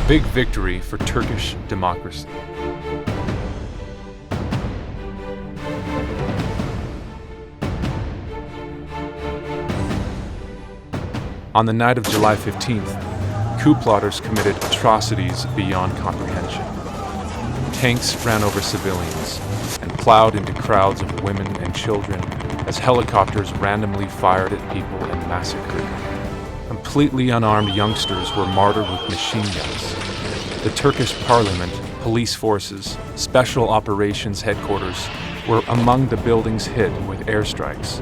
big victory for Turkish democracy. On the night of July 15th, coup plotters committed atrocities beyond comprehension. Tanks ran over civilians and plowed into crowds of women and children as helicopters randomly fired at people and massacred. Completely unarmed youngsters were martyred with machine guns. The Turkish parliament, police forces, special operations headquarters were among the buildings hit with airstrikes.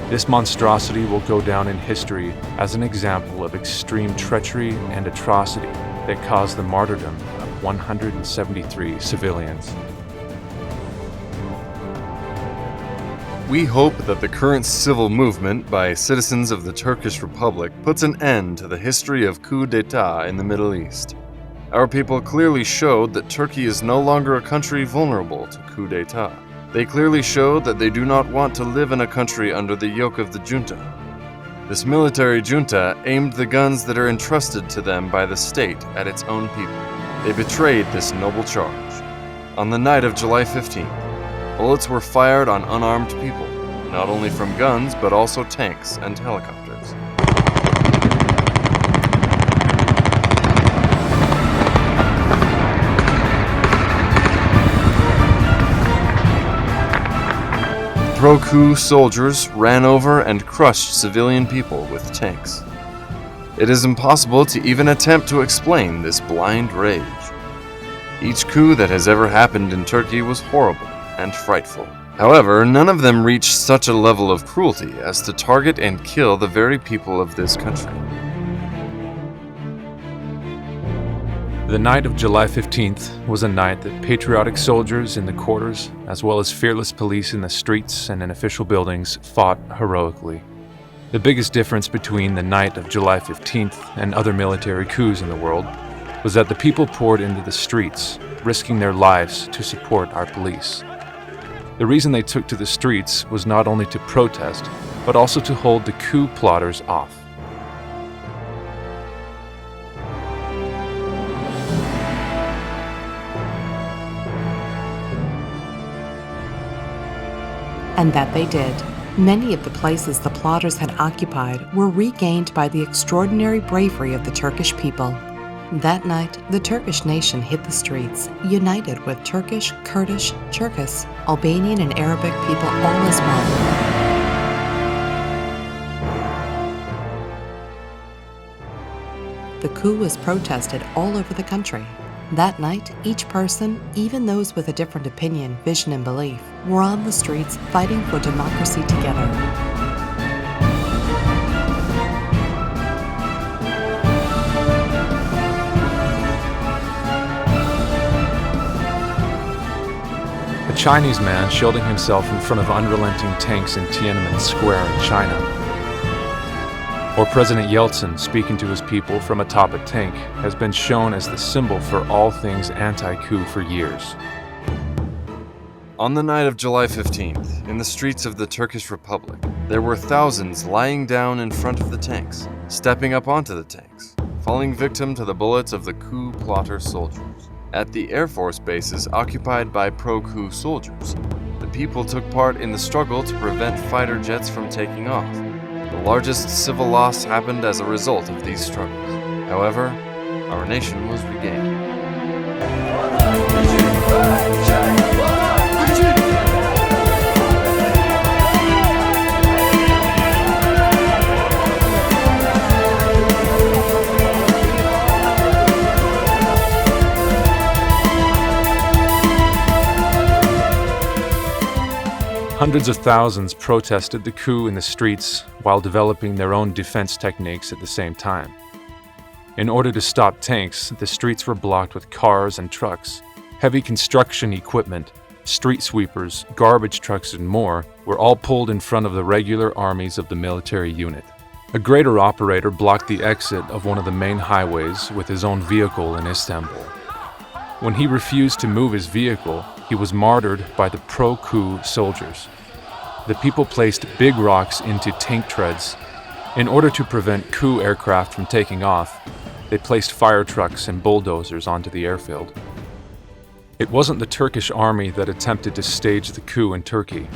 This monstrosity will go down in history as an example of extreme treachery and atrocity that caused the martyrdom of 173 civilians. We hope that the current civil movement by citizens of the Turkish Republic puts an end to the history of coup d'etat in the Middle East. Our people clearly showed that Turkey is no longer a country vulnerable to coup d'etat. They clearly showed that they do not want to live in a country under the yoke of the junta. This military junta aimed the guns that are entrusted to them by the state at its own people. They betrayed this noble charge. On the night of July 15th, bullets were fired on unarmed people, not only from guns but also tanks and helicopters. Pro-coup soldiers ran over and crushed civilian people with tanks. It is impossible to even attempt to explain this blind rage. Each coup that has ever happened in Turkey was horrible and frightful. However, none of them reached such a level of cruelty as to target and kill the very people of this country. The night of July 15th was a night that patriotic soldiers in the quarters, as well as fearless police in the streets and in official buildings, fought heroically. The biggest difference between the night of July 15th and other military coups in the world was that the people poured into the streets, risking their lives to support our police. The reason they took to the streets was not only to protest, but also to hold the coup plotters off. And that they did. Many of the places the plotters had occupied were regained by the extraordinary bravery of the Turkish people. That night, the Turkish nation hit the streets, united with Turkish, Kurdish, Cherkess, Albanian, and Arabic people all as one. The coup was protested all over the country. That night, each person, even those with a different opinion, vision, and belief, were on the streets fighting for democracy together. A Chinese man shielding himself in front of unrelenting tanks in Tiananmen Square in China. Or President Yeltsin speaking to his people from atop a tank has been shown as the symbol for all things anti-coup for years. On the night of July 15th, in the streets of the Turkish Republic, there were thousands lying down in front of the tanks, stepping up onto the tanks, falling victim to the bullets of the coup plotter soldiers. At the Air Force bases occupied by pro-coup soldiers, the people took part in the struggle to prevent fighter jets from taking off. The largest civil loss happened as a result of these struggles. However, our nation was regained. Hundreds of thousands protested the coup in the streets while developing their own defense techniques at the same time. In order to stop tanks, the streets were blocked with cars and trucks. Heavy construction equipment, street sweepers, garbage trucks, and more were all pulled in front of the regular armies of the military unit. A grader operator blocked the exit of one of the main highways with his own vehicle in Istanbul. When he refused to move his vehicle, he was martyred by the pro-coup soldiers. The people placed big rocks into tank treads. In order to prevent coup aircraft from taking off, They placed fire trucks and bulldozers onto the airfield. It wasn't the Turkish army that attempted to stage the coup in Turkey.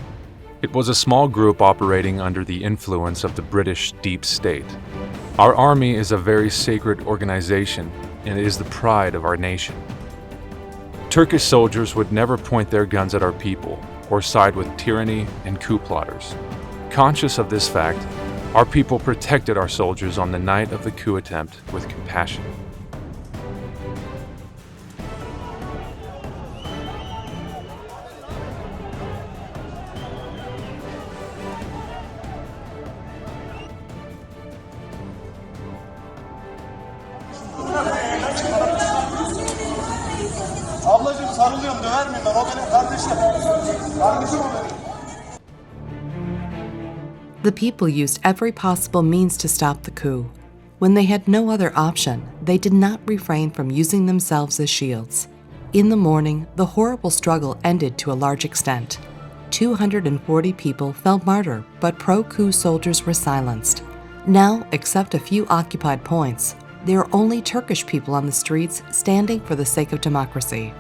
It was a small group operating under the influence of the British deep state. Our army is a very sacred organization, and it is the pride of our nation. Turkish soldiers would never point their guns at our people or side with tyranny and coup plotters. Conscious of this fact, our people protected our soldiers on the night of the coup attempt with compassion. Ablacığım sarılıyorum, döver miyim ben? O benim kardeşim. Kardeşim o benim. The people used every possible means to stop the coup. When they had no other option, they did not refrain from using themselves as shields. In the morning, the horrible struggle ended to a large extent. 240 people fell martyr, but pro-coup soldiers were silenced. Now, except a few occupied points, there are only Turkish people on the streets standing for the sake of democracy.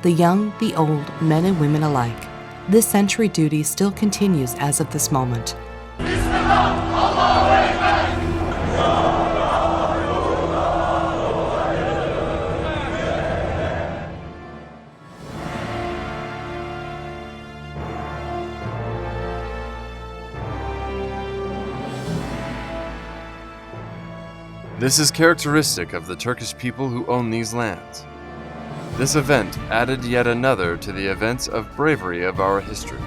The young, the old, men and women alike. This sentry duty still continues as of this moment. This is characteristic of the Turkish people who own these lands. This event added yet another to the events of bravery of our history.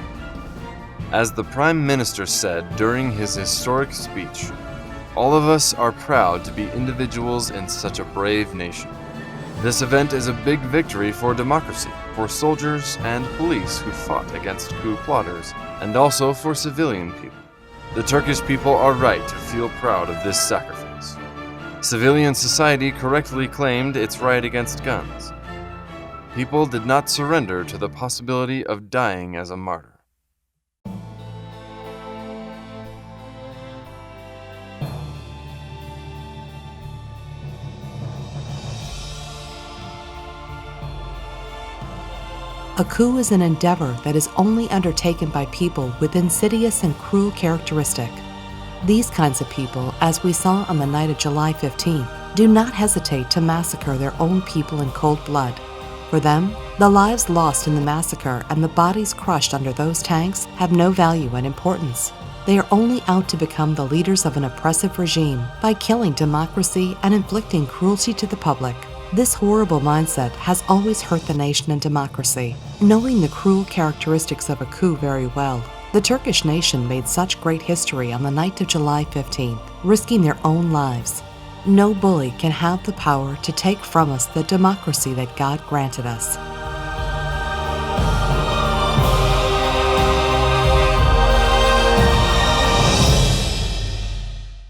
As the Prime Minister said during his historic speech, all of us are proud to be individuals in such a brave nation. This event is a big victory for democracy, for soldiers and police who fought against coup plotters, and also for civilian people. The Turkish people are right to feel proud of this sacrifice. Civilian society correctly claimed its right against guns. People did not surrender to the possibility of dying as a martyr. A coup is an endeavor that is only undertaken by people with insidious and cruel characteristic. These kinds of people, as we saw on the night of July 15th, do not hesitate to massacre their own people in cold blood. For them, the lives lost in the massacre and the bodies crushed under those tanks have no value and importance. They are only out to become the leaders of an oppressive regime by killing democracy and inflicting cruelty to the public. This horrible mindset has always hurt the nation and democracy. Knowing the cruel characteristics of a coup very well, the Turkish nation made such great history on the night of July 15th, risking their own lives. No bully can have the power to take from us the democracy that God granted us.